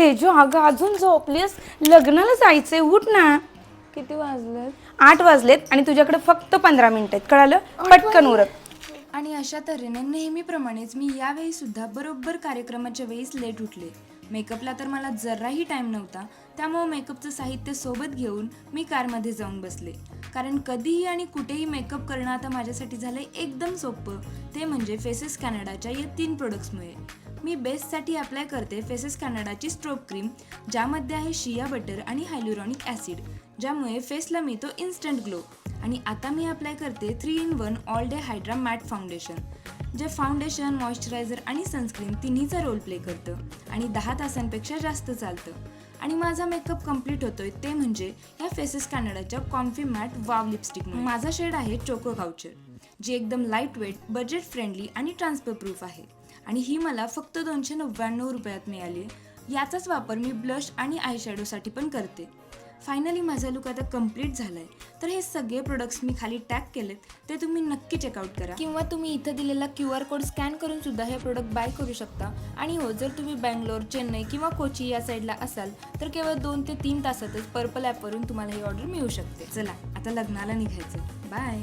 तेजू अगं अजून झोपलीस? लग्नाला जायचंय, उठ ना. किती वाजले? 8 वाजलेत आणि तुझ्याकडे फक्त 15 मिनिट आहेत, कळालं? पटकन उरक. आणि अशा तऱ्हेने नेहमीप्रमाणेच मी यावेळी सुद्धा बरोबर कार्यक्रमाच्या वेळीस लेट उठले. मेकअपला तर मला जराही टाईम नव्हता, त्यामुळे मेकअपचं साहित्य सोबत घेऊन मी कारमध्ये जाऊन बसले. कारण कधीही आणि कुठेही मेकअप करणं आता माझ्यासाठी झालंय एकदम सोपं, ते म्हणजे फेसेस कॅनडाच्या या 3 प्रोडक्ट्समुळे. मी बेससाठी अप्लाय करते फेसेस कॅनडाची स्ट्रोक क्रीम, ज्यामध्ये आहे शिया बटर आणि हायल्युरॉनिक ॲसिड, ज्यामुळे फेसला मिळतो इन्स्टंट ग्लो. आणि आता मी अप्लाय करते 3-in-1 all day hydra matte foundation, जे फाउंडेशन, मॉइश्चरायझर आणि सनस्क्रीन तिन्हीचा रोल प्ले करतं आणि 10 तासांपेक्षा जास्त चालतं. आणि माझा मेकअप कंप्लीट होतोय ते म्हणजे या फेसेस कॅनडाच्या कॉम्फी मॅट वाव लिपस्टिकमुळे. माझा शेड आहे चोको काउचर, जी एकदम लाईट वेट, बजेट फ्रेंडली आणि ट्रान्सफर प्रूफ आहे. आणि ही मला फक्त 299 रुपयात मिळाली. याचाच वापर मी ब्लश आणि आय शॅडोसाठी पण करते. फायनली माझा लुक आता कंप्लीट झालाय. तर हे सगळे प्रोडक्ट्स मी खाली टॅग केलेत, ते तुम्ही नक्की चेकआउट करा. किंवा तुम्ही इथं दिलेला QR कोड स्कॅन करून सुद्धा हे प्रोडक्ट बाय करू शकता. आणि हो, जर तुम्ही बँगलोर, चेन्नई किंवा कोची या साईडला असाल तर केवळ 2 ते 3 तासातच पर्पल ॲपवरून तुम्हाला ही ऑर्डर मिळू शकते. चला आता लग्नाला निघायचं. बाय.